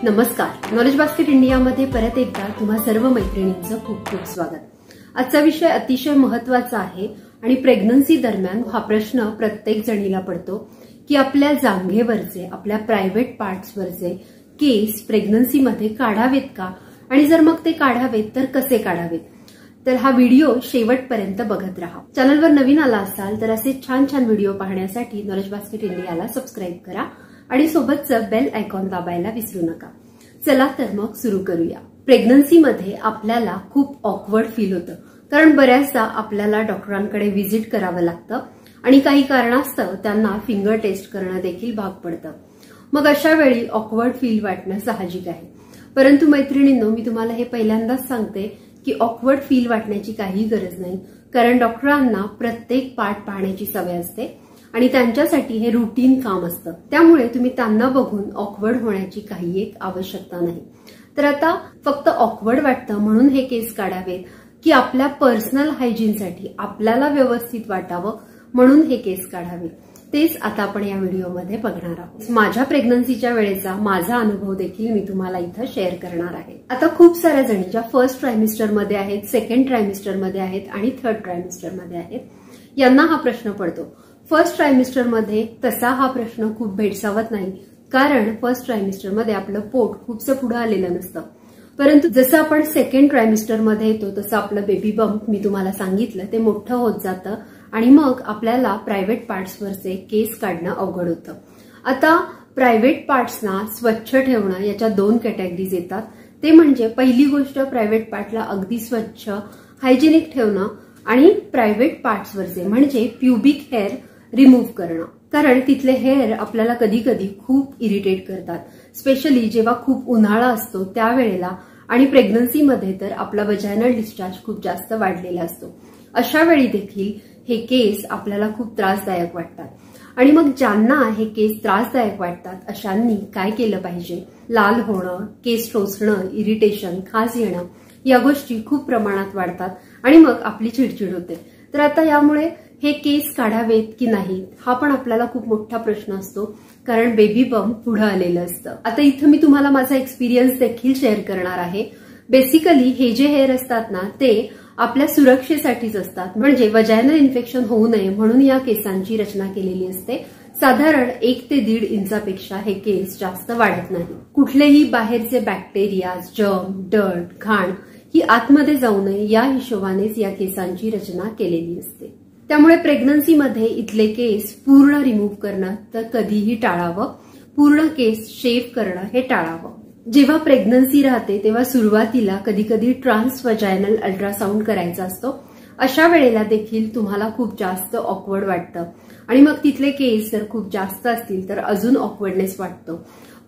नमस्कार, knowledge basket इंडियामध्ये परत एकदा तुम्हा सर्व मैत्रिणींचं खूप खूप स्वागत। आजचा विषय अतिशय महत्त्वाचा आहे आणि प्रेग्नन्सी दरम्यान हा प्रश्न प्रत्येक जणीला पडतो की आपल्या जांघेवरचे, आपल्या प्रायव्हेट पार्ट्सवरचे केस प्रेग्नन्सीमध्ये काढावेत का, आणि जर मग ते काढावेत तर कसे काढावेत। तर हा व्हिडिओ शेवटपर्यंत बघत राहा। चॅनलवर नवीन आला असाल तर असे छान छान व्हिडिओ पाहण्यासाठी नॉलेज बास्केट इंडियाला सबस्क्राइब करा आणि सोबतच बेल आयकॉन दाबायला विसरू नका। चला तर मग सुरू करूया। प्रेग्नन्सीमध्ये आपल्याला खूप ऑकवर्ड फील होतं, कारण बऱ्याचदा आपल्याला डॉक्टरांकडे व्हिजिट करावं लागतं आणि काही कारणास्तव त्यांना फिंगर टेस्ट करणं देखील भाग पडतं। मग अशा वेळी ऑकवर्ड फील वाटणं साहजिक आहे, परंतु मैत्रिणींनो, मी तुम्हाला हे पहिल्यांदाच सांगते की ऑकवर्ड फील वाटण्याची काही गरज नाही, कारण डॉक्टरांना प्रत्येक पार्ट पाहण्याची सवय असते आणि त्यांच्यासाठी हे रुटीन काम असतं। त्यामुळे तुम्ही त्यांना बघून ऑकवर्ड होण्याची काही एक आवश्यकता नाही। तर आता फक्त ऑकवर्ड वाटतं म्हणून हे केस काढावेत की आपल्या पर्सनल हायजीनसाठी आपल्याला व्यवस्थित वाटावं म्हणून हे केस काढावे, तेच आता आपण या व्हिडिओमध्ये बघणार आहोत। माझ्या प्रेग्नन्सीच्या वेळेचा माझा अनुभव देखील मी तुम्हाला इथं शेअर करणार आहे। आता खूप साऱ्या जणी ज्या फर्स्ट ट्रायमिस्टर मध्ये आहेत, सेकंड ट्रायमिस्टर मध्ये आहेत आणि थर्ड ट्रायमिस्टर मध्ये आहेत, यांना हा प्रश्न पडतो। फर्स्ट ट्रायमिस्टर मध्ये तसा हा प्रश्न खूप भेडसावत नाही, कारण फर्स्ट ट्रायमिस्टर मध्ये आपलं पोट खूपसं पुढे आलेलं नसतं, परंतु जसं आपण सेकंड ट्रायमिस्टर मध्ये येतो तसं आपलं बेबी बंप मी तुम्हाला सांगितलं ते मोठं होत जातं आणि मग आपल्याला प्रायव्हेट पार्ट्सवरचे केस काढणं अवघड होतं। आता प्रायव्हेट पार्ट्सना स्वच्छ ठेवणं याच्या दोन कॅटेगरीज येतात। ते म्हणजे पहिली गोष्ट, प्रायव्हेट पार्टला अगदी स्वच्छ हायजेनिक ठेवणं आणि प्रायव्हेट पार्ट्सवरचे म्हणजे प्युबिक हेअर रिमूव्ह करणं, कारण तिथले हेअर आपल्याला कधी कधी खूप इरिटेट करतात, स्पेशली जेव्हा खूप उन्हाळा असतो त्यावेळेला, आणि प्रेग्नन्सीमध्ये तर आपला वजायनल डिस्चार्ज खूप जास्त वाढलेला असतो। अशा वेळी देखील हे केस आपल्याला खूप त्रासदायक वाटतात। आणि मग ज्यांना हे केस त्रासदायक वाटतात अशांनी काय केलं पाहिजे? लाल होणं, केस टोचणं, इरिटेशन, खाज येणं या गोष्टी खूप प्रमाणात वाढतात आणि मग आपली चिडचिड होते। तर आता यामुळे हे केस काढावेत की नाही हा पण आपल्याला खूप मोठा प्रश्न असतो, कारण बेबी बंप पुढे आलेलं असतं। आता इथं मी तुम्हाला माझा एक्सपिरियन्स देखील शेअर करणार आहे। बेसिकली हे जे हेअर असतात ना ते आपल्या सुरक्षेसाठीच असतात, म्हणजे वजायनल इन्फेक्शन होऊ नये म्हणून या केसांची रचना केलेली असते। साधारण 1 ते 1.5 इंचापेक्षा हे केस जास्त वाढत नाही। कुठलेही बाहेरचे बॅक्टेरिया, जर्म, डर्ट, घाण ही आतमध्ये जाऊ नये या हिशोबानेच या केसांची रचना केलेली असते। त्यामुळे प्रेग्नन्सीमध्ये इथले केस पूर्ण रिमूव्ह करणं तर कधीही टाळावं, पूर्ण केस शेव्ह करणं हे टाळावं। जेव्हा प्रेग्नन्सी राहते तेव्हा सुरुवातीला कधी कधी ट्रान्स वजायनल अल्ट्रासाउंड करायचा असतो। अशा वेळेला देखील तुम्हाला खूप जास्त ऑकवर्ड वाटतं आणि मग तिथले केस जर खूप जास्त असतील तर अजून ऑकवर्डनेस वाटतो,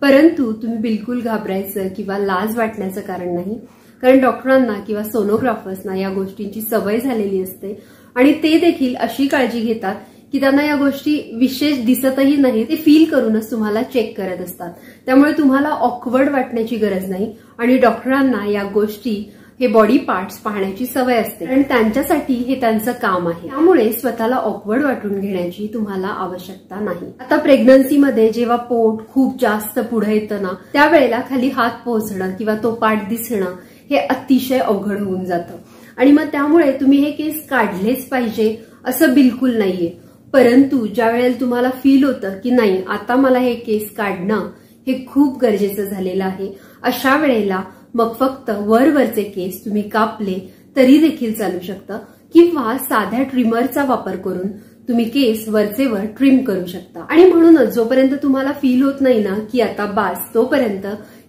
परंतु तुम्ही बिलकुल घाबरायचं किंवा लाज वाटण्याचं कारण नाही, कारण डॉक्टरांना किंवा सोनोग्राफर्सना या गोष्टींची सवय झालेली असते आणि ते देखील अशी काळजी घेतात की त्यांना या गोष्टी विशेष दिसतही नाही, ते फील करूनच तुम्हाला चेक करत असतात। त्यामुळे तुम्हाला ऑकवर्ड वाटण्याची गरज नाही आणि डॉक्टरांना या गोष्टी, हे बॉडी पार्ट्स पाहण्याची सवय असते आणि त्यांच्यासाठी हे त्यांचं काम आहे। त्यामुळे स्वतःला ऑकवर्ड वाटून घेण्याची तुम्हाला आवश्यकता नाही। आता प्रेग्नन्सीमध्ये जेव्हा पोट खूप जास्त पुढे येतं ना त्यावेळेला खाली हात पोहोचणं किंवा तो पार्ट दिसणं हे अतिशय अवघड होऊन जातं आणि मग त्यामुळे तुम्ही हे केस काढलेच पाहिजे असं बिलकुल नाहीये, परंतु ज्या वेळेला तुम्हाला फील होतं की नाही आता मला हे केस काढणं हे खूप गरजेचं झालेलं आहे, अशा वेळेला मग फक्त वरवरचे केस तुम्ही कापले तरी देखील चालू शकतं किंवा साध्या ट्रिमरचा वापर करून तुम्ही केस वरचे वर ट्रिम करू शकता। आणि म्हणूनच जोपर्यंत तुम्हाला फील होत नाही ना की आता बास, तोपर्यंत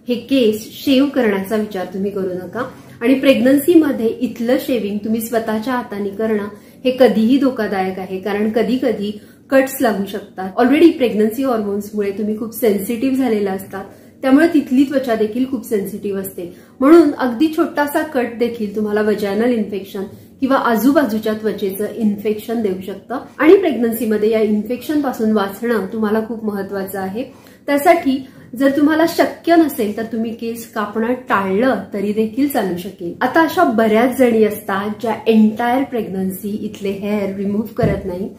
हे केस शेव्ह करण्याचा विचार तुम्ही करू नका। आणि प्रेग्नन्सीमध्ये इथलं शेविंग तुम्ही स्वतःच्या हाताने करणं हे कधीही धोकादायक आहे, कारण कधी कधी कट्स लागू शकतात। ऑलरेडी प्रेग्नन्सी हॉर्मोन्समुळे तुम्ही खूप सेन्सिटिव्ह झालेला असतात, त्यामुळे तिथली त्वचा देखील खूप सेन्सिटिव्ह असते, म्हणून अगदी छोटासा कट देखील तुम्हाला वजायनल इन्फेक्शन किंवा आजूबाजूच्या त्वचेचं इन्फेक्शन देऊ शकतं आणि प्रेग्नन्सीमध्ये या इन्फेक्शन पासून वाचणं तुम्हाला खूप महत्वाचं आहे। त्यासाठी जर तुम्हाला शक्य नसेल तर तुम्ही केस कापणं टाळलं तरी देखील चालू शकेल। आता अशा बऱ्याच जणी असतात ज्या एंटायर प्रेग्नन्सी इथले हेअर रिमूव्ह करत नाही,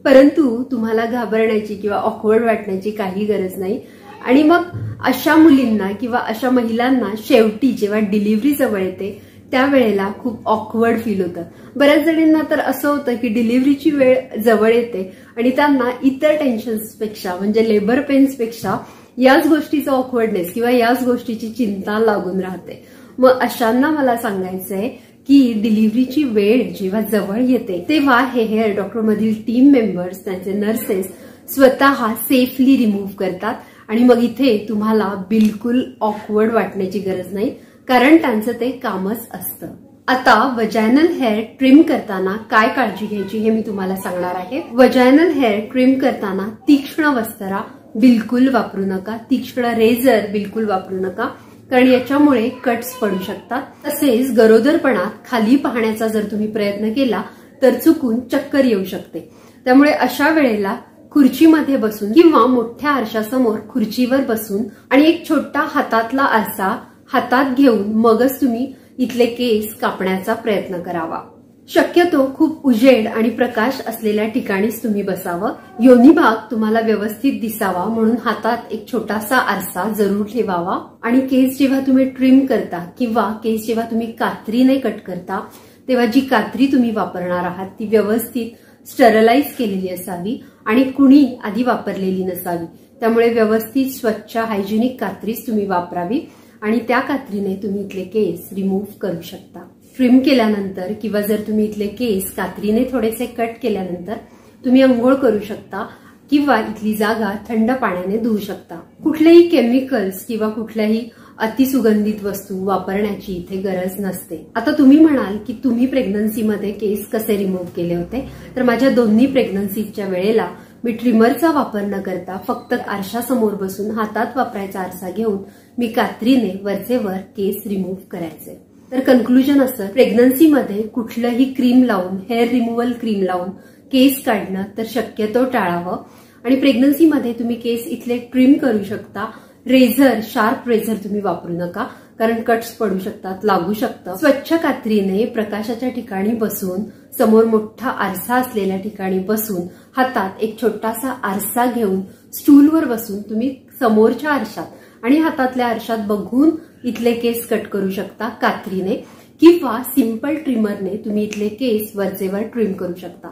परंतु तुम्हाला घाबरण्याची किंवा ऑकवर्ड वाटण्याची काही गरज नाही आणि मग अशा मुलींना किंवा अशा महिलांना शेवटी जेव्हा डिलिव्हरी जवळ येते त्यावेळेला खूप ऑकवर्ड फील होतं. बऱ्याच जणींना तर असं होतं की डिलिव्हरीची वेळ जवळ येते आणि त्यांना इतर टेन्शन्सपेक्षा म्हणजे लेबर पेन्सपेक्षा याच गोष्टीचा ऑकवर्डनेस किंवा याच गोष्टीची चिंता लागून राहते. मग अशांना मला सांगायचंय की डिलिव्हरीची वेळ जेव्हा जवळ येते तेव्हा हे हेअर डॉक्टर मधील टीम मेंबर्स त्यांचे नर्सेस स्वतः सेफली रिमूव्ह करतात आणि मग इथे तुम्हाला बिलकुल ऑकवर्ड वाटण्याची गरज नाही, कारण त्यांचं ते कामच असतं. आता वजायनल हेअर ट्रिम करताना काय काळजी घ्यायची हे मी तुम्हाला सांगणार आहे. वजायनल हेअर ट्रिम करताना तीक्ष्ण वस्तरा बिलकुल वापरू नका, तीक्ष्ण रेझर बिलकुल वापरू नका, कारण याच्यामुळे कट्स पडू शकतात. तसेच गरोदरपणात खाली पाहण्याचा जर तुम्ही प्रयत्न केला तर चुकून चक्कर येऊ शकते. त्यामुळे अशा वेळेला खुर्चीमध्ये बसून किंवा मोठ्या आरशासमोर खुर्चीवर बसून आणि एक छोटा हातातला आरसा हातात घेऊन मगच तुम्ही इथले केस कापण्याचा प्रयत्न करावा. शक्यतो खूप उजेड आणि प्रकाश असलेल्या ठिकाणीच तुम्ही बसावं. योनी भाग तुम्हाला व्यवस्थित दिसावा म्हणून हातात एक छोटासा आरसा जरूर ठेवावा. आणि केस जेव्हा तुम्ही ट्रिम करता किंवा केस जेव्हा तुम्ही कात्रीने कट करता तेव्हा जी कात्री तुम्ही वापरणार आहात ती व्यवस्थित स्टरलाइज केलेली असावी आणि कुणी आधी वापरलेली नसावी. त्यामुळे व्यवस्थित स्वच्छ हायजेनिक कात्रीच तुम्ही वापरावी आणि त्या कात्रीने तुम्ही इथले केस रिमूव्ह करू शकता. ट्रिम केल्यानंतर किंवा जर तुम्ही इथले केस कात्रीने थोडेसे कट केल्यानंतर तुम्ही अंघोळ करू शकता किंवा इथली जागा थंड पाण्याने धुवू शकता. कुठलेही केमिकल्स किंवा कुठल्याही अतिसुगंधित वस्तू वापरण्याची इथे गरज नसते. आता तुम्ही म्हणाल की तुम्ही प्रेग्नन्सीमध्ये केस कसे रिमूव्ह केले होते, तर माझ्या दोन्ही प्रेग्नन्सीच्या वेळेला मी ट्रिमरचा वापर न करता फक्त आरशासमोर बसून हातात वापरायचा आरसा घेऊन मी कात्रीने वरचे वर केस रिमूव्ह करायचे. तर कन्क्लुजन असं, प्रेग्नन्सीमध्ये कुठलंही क्रीम लावून हेअर रिमूव्हल क्रीम लावून केस काढणं तर शक्यतो टाळावं. आणि प्रेग्नन्सीमध्ये तुम्ही केस इथले ट्रिम करू शकता. रेझर, शार्प रेझर तुम्ही वापरू नका, कारण कट्स पडू शकतात, लागू शकतं. स्वच्छ कात्रीने प्रकाशाच्या ठिकाणी बसून समोर मोठा आरसा असलेल्या ठिकाणी बसून हातात एक छोटासा आरसा घेऊन स्टूलवर बसून तुम्ही समोरच्या आरशात आणि हातातल्या आरशात बघून इथले केस कट करू शकता कात्रीने किंवा सिंपल ट्रिमरने तुम्ही इथले केस वरचेवर ट्रिम करू शकता.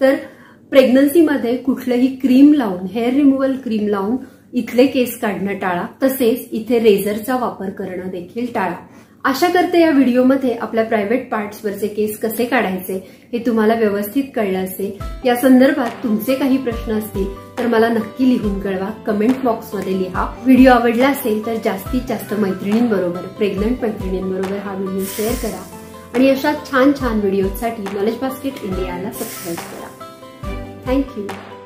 तर प्रेग्नन्सीमध्ये कुठलंही क्रीम लावून, हेअर रिमूव्हल क्रीम लावून इथले केस काढणं टाळा. तसेच इथे रेझरचा वापर करणं देखील टाळा. आशा करते या व्हिडिओमध्ये आपल्या प्रायव्हेट पार्ट्सवरचे केस कसे काढायचे हे तुम्हाला व्यवस्थित कळलं असेल. या संदर्भात तुमचे काही प्रश्न असतील तर मला नक्की लिहून कळवा, कमेंट बॉक्समध्ये लिहा. व्हिडिओ आवडला असेल तर जास्तीत जास्त मैत्रिणींबरोबर, प्रेग्नंट मैत्रिणींबरोबर हा व्हिडिओ शेअर करा आणि अशा छान छान व्हिडिओसाठी नॉलेज बास्केट इंडियाला सबस्क्राईब करा. थँक्यू.